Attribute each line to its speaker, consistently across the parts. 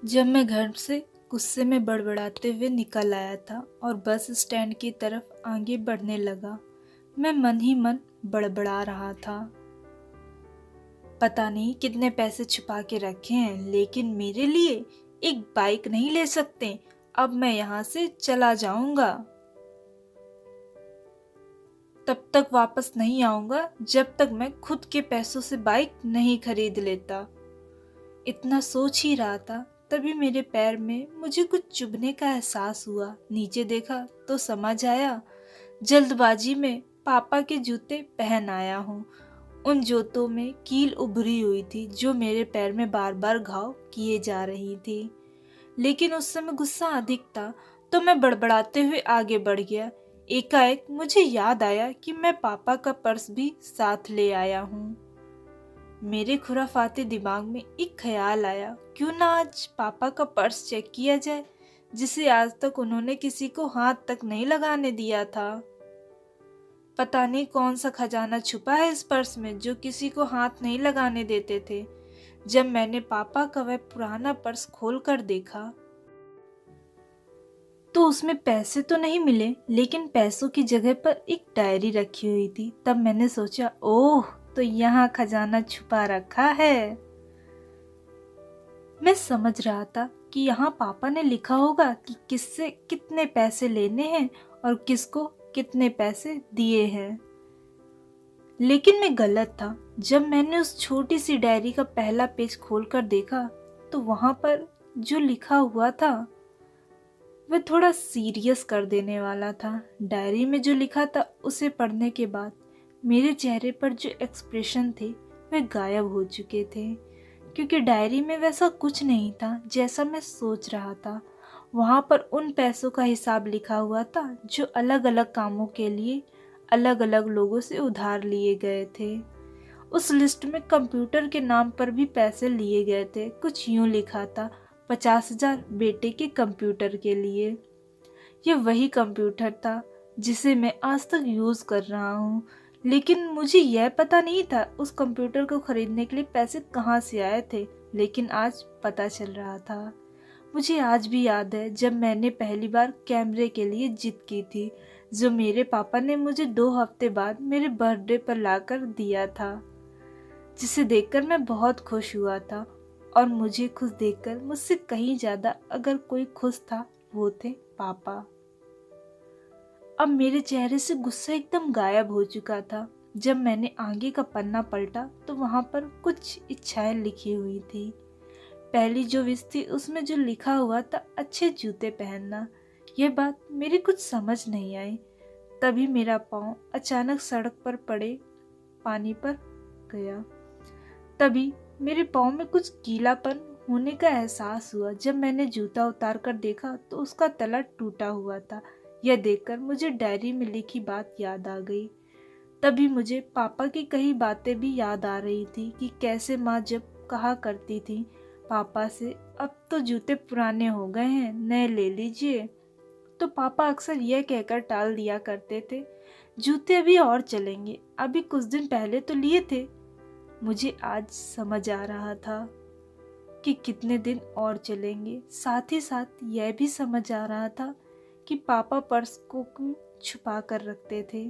Speaker 1: जब मैं घर से गुस्से में बड़बड़ाते हुए निकल आया था और बस स्टैंड की तरफ आगे बढ़ने लगा, मैं मन ही मन बड़बड़ा रहा था। पता नहीं कितने पैसे छुपा के रखे हैं, लेकिन मेरे लिए एक बाइक नहीं ले सकते। अब मैं यहाँ से चला जाऊंगा। तब तक वापस नहीं आऊंगा जब तक मैं खुद के पैसों से बाइक नहीं खरीद लेता। इतना सोच ही रहा था, तभी मेरे पैर में मुझे कुछ चुभने का एहसास हुआ। नीचे देखा तो समझ आया, जल्दबाजी में पापा के जूते पहन आया हूँ। उन जूतों में कील उभरी हुई थी जो मेरे पैर में बार बार घाव किए जा रही थी। लेकिन उस समय गुस्सा अधिक था, तो मैं बड़बड़ाते हुए आगे बढ़ गया। एकाएक मुझे याद आया कि मैं पापा का पर्स भी साथ ले आया हूँ। मेरे खुराफाते दिमाग में एक ख्याल आया, क्यों ना आज पापा का पर्स चेक किया जाए, जिसे आज तक उन्होंने किसी को हाथ तक नहीं लगाने दिया था। पता नहीं कौन सा खजाना छुपा है इस पर्स में जो किसी को हाथ नहीं लगाने देते थे। जब मैंने पापा का वह पुराना पर्स खोल कर देखा तो उसमें पैसे तो नहीं मिले, लेकिन पैसों की जगह पर एक डायरी रखी हुई थी। तब मैंने सोचा, ओह, तो यहाँ खजाना छुपा रखा है। मैं समझ रहा था कि यहाँ पापा ने लिखा होगा कि किससे कितने पैसे लेने हैं और किसको कितने पैसे दिए हैं। लेकिन मैं गलत था। जब मैंने उस छोटी सी डायरी का पहला पेज खोलकर देखा तो वहां पर जो लिखा हुआ था वह थोड़ा सीरियस कर देने वाला था। डायरी में जो लिखा था उसे पढ़ने के बाद मेरे चेहरे पर जो एक्सप्रेशन थे वह गायब हो चुके थे, क्योंकि डायरी में वैसा कुछ नहीं था जैसा मैं सोच रहा था। वहाँ पर उन पैसों का हिसाब लिखा हुआ था जो अलग अलग कामों के लिए अलग अलग लोगों से उधार लिए गए थे। उस लिस्ट में कंप्यूटर के नाम पर भी पैसे लिए गए थे। कुछ यूं लिखा था, 50,000 बेटे के कंप्यूटर के लिए। यह वही कंप्यूटर था जिसे मैं आज तक यूज़ कर रहा हूँ, लेकिन मुझे यह पता नहीं था उस कंप्यूटर को खरीदने के लिए पैसे कहाँ से आए थे। लेकिन आज पता चल रहा था। मुझे आज भी याद है जब मैंने पहली बार कैमरे के लिए जिद की थी, जो मेरे पापा ने मुझे 2 हफ्ते बाद मेरे बर्थडे पर लाकर दिया था, जिसे देखकर मैं बहुत खुश हुआ था। और मुझे खुश देखकर मुझसे कहीं ज़्यादा अगर कोई खुश था वो थे पापा। अब मेरे चेहरे से गुस्सा एकदम गायब हो चुका था। जब मैंने आगे का पन्ना पलटा तो वहां पर कुछ इच्छाएं लिखी हुई थी। पहली जो विश थी उसमें जो लिखा हुआ था, अच्छे जूते पहनना। यह बात मेरी कुछ समझ नहीं आई। तभी मेरा पाँव अचानक सड़क पर पड़े पानी पर गया। तभी मेरे पाँव में कुछ गीलापन होने का एहसास हुआ। जब मैंने जूता उतार कर देखा तो उसका तला टूटा हुआ था। यह देखकर मुझे डायरी में लिखी बात याद आ गई। तभी मुझे पापा की कई बातें भी याद आ रही थी कि कैसे माँ जब कहा करती थी पापा से, अब तो जूते पुराने हो गए हैं, नए ले लीजिए। तो पापा अक्सर यह कहकर टाल दिया करते थे, जूते अभी और चलेंगे, अभी कुछ दिन पहले तो लिए थे। मुझे आज समझ आ रहा था कि कितने दिन और चलेंगे। साथ ही साथ यह भी समझ आ रहा था कि पापा पर्स को क्यों छुपा कर रखते थे।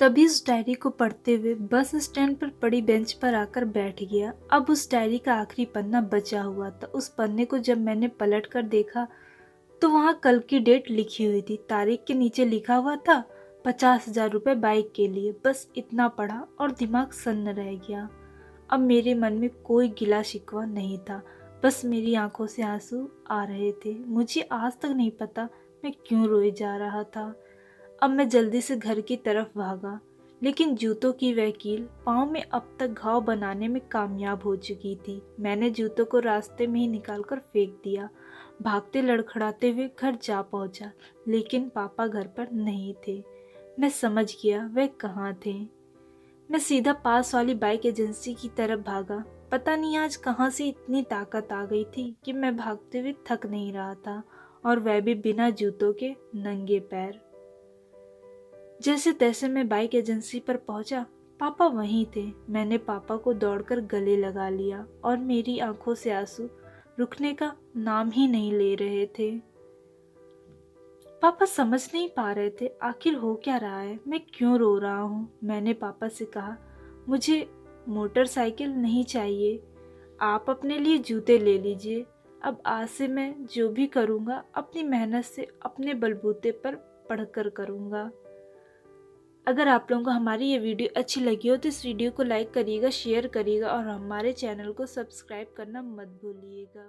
Speaker 1: तभी उस डायरी को पढ़ते हुए बस स्टैंड पर पड़ी बेंच पर आकर बैठ गया। अब उस डायरी का आखिरी पन्ना बचा हुआ था। उस पन्ने को जब मैंने पलट कर देखा तो वहाँ कल की डेट लिखी हुई थी। तारीख के नीचे लिखा हुआ था 50,000 रुपये बाइक के लिए। बस इतना पढ़ा और दिमाग सन्न रह गया। अब मेरे मन में कोई गिला शिकवा नहीं था, बस मेरी आंखों से आंसू आ रहे थे। मुझे आज तक नहीं पता मैं क्यों रोए जा रहा था। अब मैं जल्दी से घर की तरफ भागा, लेकिन जूतों की वह कील पाँव में अब तक घाव बनाने में कामयाब हो चुकी थी। मैंने जूतों को रास्ते में ही निकालकर फेंक दिया। भागते लड़खड़ाते हुए घर जा पहुंचा, लेकिन पापा घर पर नहीं थे। मैं समझ गया वह कहाँ थे। मैं सीधा पास वाली बाइक एजेंसी की तरफ भागा। पता नहीं आज कहाँ से इतनी ताकत आ गई थी कि मैं भागते हुए थक नहीं रहा था, और वह भी बिना जूतों के, नंगे पैर। जैसे तैसे मैं बाइक एजेंसी पर पहुंचा। पापा वहीं थे। मैंने पापा को दौड़कर गले लगा लिया और मेरी आंखों से आंसू रुकने का नाम ही नहीं ले रहे थे। पापा समझ नहीं पा रहे थे आखिर हो क्या रहा है, मैं क्यों रो रहा हूँ। मैंने पापा से कहा, मुझे मोटरसाइकिल नहीं चाहिए, आप अपने लिए जूते ले लीजिए। अब आज से मैं जो भी करूँगा अपनी मेहनत से अपने बलबूते पर पढ़कर करूँगा। अगर आप लोगों को हमारी ये वीडियो अच्छी लगी हो तो इस वीडियो को लाइक करिएगा, शेयर करिएगा और हमारे चैनल को सब्सक्राइब करना मत भूलिएगा।